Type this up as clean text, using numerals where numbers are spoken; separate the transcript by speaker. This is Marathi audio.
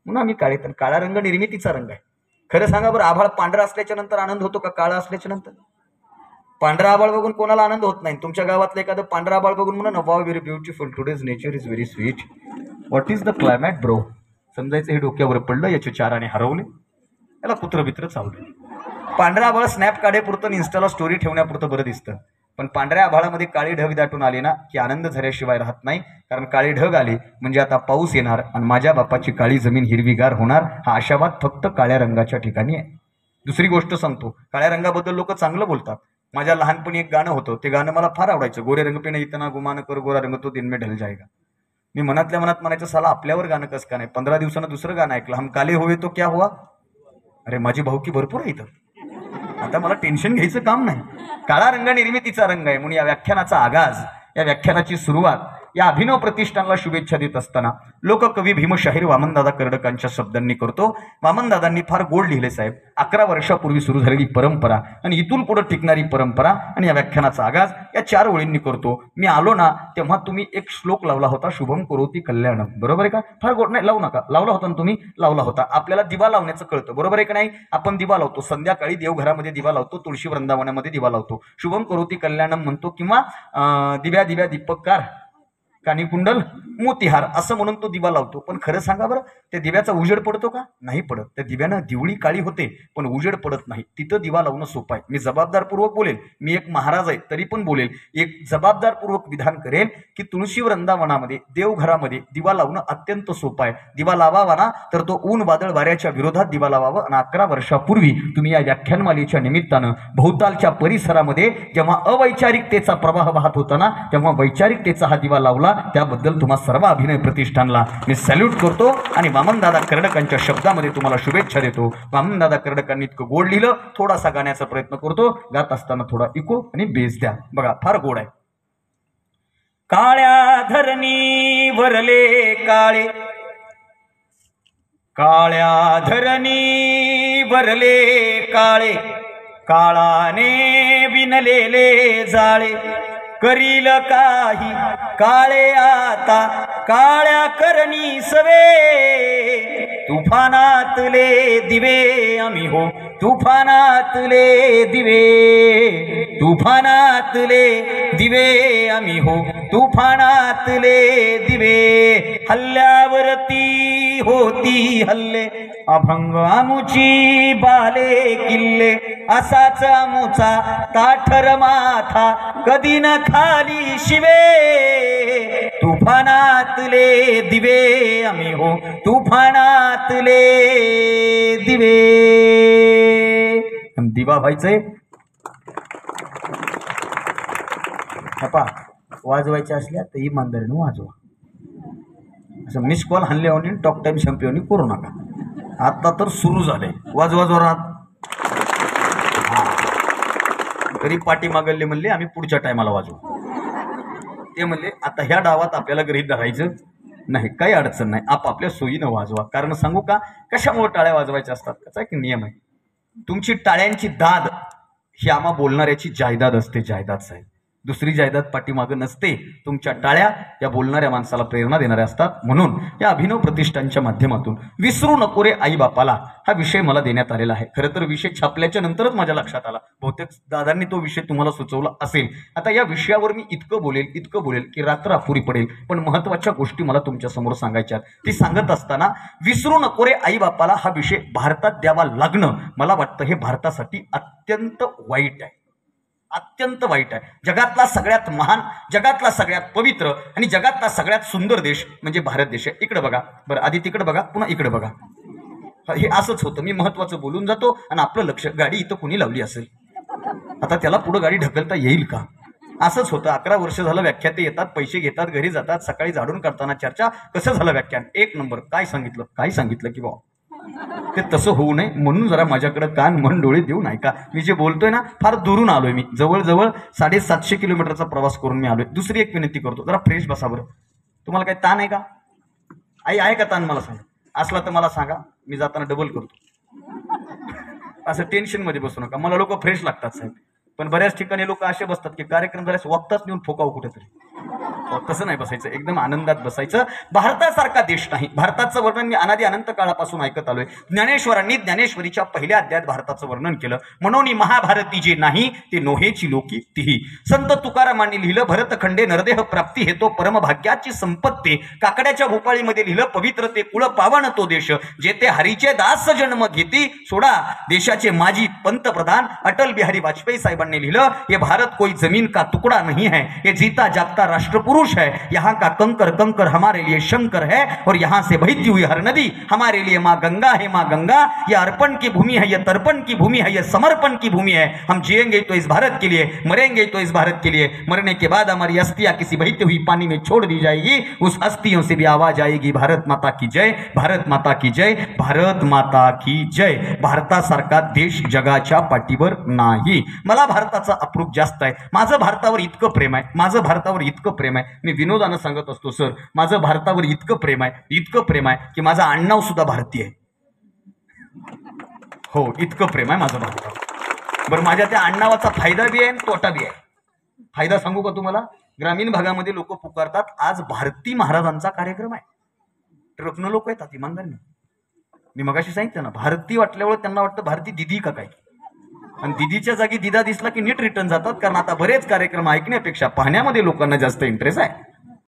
Speaker 1: म्हणून आम्ही काळे. तर काळा रंग निर्मितीचा रंग आहे. खरं सांगा बरं, आभाळ पांढरा असल्याच्या नंतर आनंद होतो का काळा असल्याच्या नंतर? पांढरा आभाळ बघून कोणाला आनंद होत नाही. तुमच्या गावातलं एखादं पांढरा आभाळ बघून म्हणा, wow very beautiful, today's nature is very sweet, what is the climate bro. समजायचं हे डोक्यावर पडलं, याचे चाराने हरवले, याला कुत्र बित्र चावले. पांढरा आभाळ स्नॅप काढेपुरतं, इन्स्टाला स्टोरी ठेवण्यापुरतं बरं दिसतं. पण पांढऱ्या आभाळामध्ये काळी ढग दाटून आली ना की आनंद झाल्याशिवाय राहत नाही. कारण काळी ढग आली म्हणजे आता पाऊस येणार आणि माझ्या बापाची काळी जमीन हिरवीगार होणार. हा आशावाद फक्त काळ्या रंगाच्या ठिकाणी आहे. दुसरी गोष्ट सांगतो, काळ्या रंगाबद्दल लोक चांगलं बोलतात. माझ्या लहानपणी एक गाणं होतं, ते गाणं मला फार आवडायचं, गोरे रंग पे नाही इतना गुमान कर गोरा रंग तो दिन में ढल जाएगा. मी मनातल्या मनात म्हणायचं, साला आपल्यावर गाणं कसं का नाही. 15 दिवसानं दुसरं गाणं ऐकलं, हम काले हुए तो क्या हुआ. अरे माझी भाऊकी भरपूर आहे इथं, आता मला टेन्शन घ्यायचं काम नाही. काळा रंग निर्मितीचा रंग आहे. म्हणून या व्याख्यानाचा आगाज, या व्याख्यानाची सुरुवात या अभिनव प्रतिष्ठानला शुभेच्छा देत असताना लोककवी भीमशाहीर वामनदादा कर्डकांच्या शब्दांनी करतो. वामनदादांनी फार गोड लिहिले साहेब. 11 वर्षापूर्वी सुरू झालेली परंपरा आणि इथून पुढे टिकणारी परंपरा आणि या व्याख्यानाचा आगाज या 4 ओळींनी करतो. मी आलो ना तेव्हा तुम्ही एक श्लोक लावला होता, शुभम करोती कल्याणम, बरोबर आहे का? फार गोड नाही, लावू नका. लावला होता ना तुम्ही, लावला होता. आपल्याला दिवा लावण्याचं कळतं, बरोबर आहे का नाही? आपण दिवा लावतो संध्याकाळी, देवघरामध्ये दिवा लावतो, तुळशी वृंदावनामध्ये दिवा लावतो, शुभम करोती कल्याणम म्हणतो, किंवा दिव्या दिव्या दीपककार कानी कुंडल मोतीहार असं म्हणून तो दिवा लावतो. पण खरं सांगा बरं, त्या दिव्याचा उजेड पडतो का? नाही पडत. त्या दिव्यानं दिवळी काळी होते पण उजेड पडत नाही. तिथं दिवा लावणं सोपं आहे. मी जबाबदारपूर्वक बोलेल, मी एक महाराज आहे तरी पण बोलेल, एक जबाबदारपूर्वक विधान करेल की तुळशी वृंदावनामध्ये देवघरामध्ये दिवा लावणं अत्यंत सोपं आहे. दिवा लावावा ना तर तो ऊन वादळ वाऱ्याच्या विरोधात दिवा लावावा. आणि 11 वर्षापूर्वी तुम्ही या व्याख्यानमालेच्या निमित्तानं भोवतालच्या परिसरामध्ये जेव्हा अवैचारिकतेचा प्रवाह वाहत होता ना, तेव्हा वैचारिकतेचा हा दिवा लावला. त्याबद्दल तुम्हा सर्व अभिनय प्रतिष्ठानला मी सॅल्यूट करतो आणि वामनदादा कर्डकांच्या शब्दामध्ये तुम्हाला शुभेच्छा देतो. वामनदादा कर्डकांनी इतकं गोड लिहिलं, थोडासा गाण्याचा प्रयत्न करतो. गात असताना थोडा इको आणि बेस द्या. बघा फार गोड आहे. काळ्या धरणी वरले काळे, काळ्या धरणी वरले काळे, काळाने विणलेले जाळे, करील काही काळे आता काळ्या करणी सवे, तुफानातले दिवे आम्ही हो, तुफानातले दिवे, तुफानातले दिवे आम्ही हो, तुफानातले दिवे. हल्ल्यावरती होती हल्ले, अभंग आमुची बाले किल्ले, असाच आमुचा ताठर माथा, कधी न खाली शिवे, तुफानातले दिवे आम्ही हो, तुफानातले दिवे. दिवा व्हायचंय वाजवायच्या असल्या तर इमानदारीने वाजवा. असं मिस कॉल हल्ल्यावर टॉक टाइम चॅम्पियन करू नका. आता तर सुरू झालंय, वाजवा जोरात. तरी पाठी मागले म्हणले आम्ही पुढच्या टायमाला वाजवू. ते म्हणले आता ह्या डावात आपल्याला गृहीत धरायचं नाही, काही अडचण नाही, आपापल्या सोयीनं वाजवा. कारण सांगू का कशामुळे टाळ्या वाजवायच्या असतात? त्याचा एक नियम आहे. तुमची टाळ्यांची दाद ही आम्हा बोलणाऱ्याची जायदाद असते, जायदाद साहेब. दुसरी जायदाद पाठीमागं नसते. तुमच्या टाळ्या या बोलणाऱ्या माणसाला प्रेरणा देणाऱ्या असतात. म्हणून या अभिनव प्रतिष्ठानच्या माध्यमातून विसरू नको रे आई बापाला हा विषय मला देण्यात आलेला आहे. खरं तर विषय छापल्याच्या नंतरच माझ्या लक्षात आला. बहुतेक दादांनी तो विषय तुम्हाला सुचवला असेल. आता या विषयावर मी इतकं बोलेल की रात्र अपुरी पडेल. पण महत्वाच्या गोष्टी मला तुमच्या समोर सांगायच्या. ती सांगत असताना विसरू नको रे आई बापाला हा विषय भारतात द्यावा लागणं, मला वाटतं हे भारतासाठी अत्यंत वाईट आहे, अत्यंत वाईट आहे. जगातला सगळ्यात महान, जगातला सगळ्यात पवित्र आणि जगातला सगळ्यात सुंदर देश म्हणजे भारत देश आहे. इकडे बघा बरं, आधी तिकडे बघा, पुन्हा इकडे बघा. हे असंच होतं. मी महत्वाचं बोलून जातो आणि आपलं लक्ष, गाडी इथं कुणी लावली असेल, आता त्याला पुढे गाडी ढकलता येईल का? असंच होतं. 11 वर्ष झालं व्याख्याते येतात, पैसे घेतात, घरी जातात, सकाळी झाडून काढताना चर्चा, कसं झालं व्याख्यान? 1 नंबर. काय सांगितलं की बा ते तसं होऊ नये म्हणून जरा माझ्याकडे कान मन डोळे देऊन ऐका. मी जे बोलतोय ना फार दुरून आलोय. मी जवळजवळ 750 किलोमीटरचा प्रवास करून मी आलोय. दुसरी एक विनंती करतो, जरा फ्रेश बसा बरं. तुम्हाला काही ताण आहे का? आई आहे का ताण? मला सांगा. असला तर मला सांगा, मी जाताना डबल करतो. असं टेन्शन मध्ये बसू नका. मला लोक फ्रेश लागतात साहेब, पण बऱ्याच ठिकाणी लोक असे बसतात की कार्यक्रम झाल्यास वक्ताच नेऊन फोकावं कुठेतरी. तसं नाही बसायचं, एकदम आनंदात बसायचं. भारतासारखा देश नाही. भारताचं वर्णन मी अनादी अनंत काळापासून ऐकत आलोय. ज्ञानेश्वरांनी ज्ञानेश्वरीच्या पहिल्या अध्यायात भारताचं वर्णन केलं. म्हणून महाभारती जे नाही ते नोहेची लोकी तीही. संत तुकारामांनी लिहिलं, भरतखंडे नरदेह प्राप्ती हेतो परमभाग्याची संपत्ती. काकड्याच्या भोपाळीमध्ये लिहिलं, पवित्र ते कुळ पावन तो देश, जेथे हरीचे दास जन्म घेती. सोडा देशाचे माजी पंतप्रधान अटल बिहारी वाजपेयी साहेबांनी लिहिलं, ये भारत कोई जमीन का टुकड़ा नहीं है, ये जीता जागता राष्ट्रपुरुष है. यहाँ का कंकर कंकर हमारे लिए शंकर है, और यहाँ से बहती हुई हर नदी हमारे लिए माँ गंगा है. माँ गंगा ये अर्पण की भूमि है, ये तर्पण की भूमि है, ये समर्पण की भूमि है. हम जिएंगे तो इस भारत के लिए, मरेंगे तो इस भारत के लिए. मरने के बाद हमारी अस्थियां किसी बहती हुई पानी में छोड़ दी जाएगी. उस अस्थियों से भी आवाज आएगी, भारत माता की जय, भारत माता की जय, भारत माता की जय. भारतासारखा देश जगाच्या पाठीवर नाही. मला भारताचा अप्रूप जास्त आहे. माझं भारतावर इतकं प्रेम आहे, माझं भारतावर इतकं प्रेम आहे. मी विनोदानं सांगत असतो, सर माझं भारतावर इतकं प्रेम आहे, इतकं प्रेम आहे की माझं आडनाव सुद्धा भारतीय आहे. हो, इतकं प्रेम आहे माझं भारतावर. बरं, माझ्या त्या आडनावाचा फायदा बी आहे आणि तोटा बी आहे. फायदा सांगू का तुम्हाला? ग्रामीण भागामध्ये लोक पुकारतात, आज भारती महाराजांचा कार्यक्रम आहे. ट्रकनं लोक येतात इमानदारीने. मी मगाशी सांगितलं ना, भारती वाटल्यावर त्यांना वाटतं भारती दिदी का काय, आणि दिदीच्या जागी दिदा दिसला की नीट रिटर्न जातात. कारण आता बरेच कार्यक्रम ऐकण्यापेक्षा पाहण्यामध्ये लोकांना जास्त इंटरेस्ट आहे.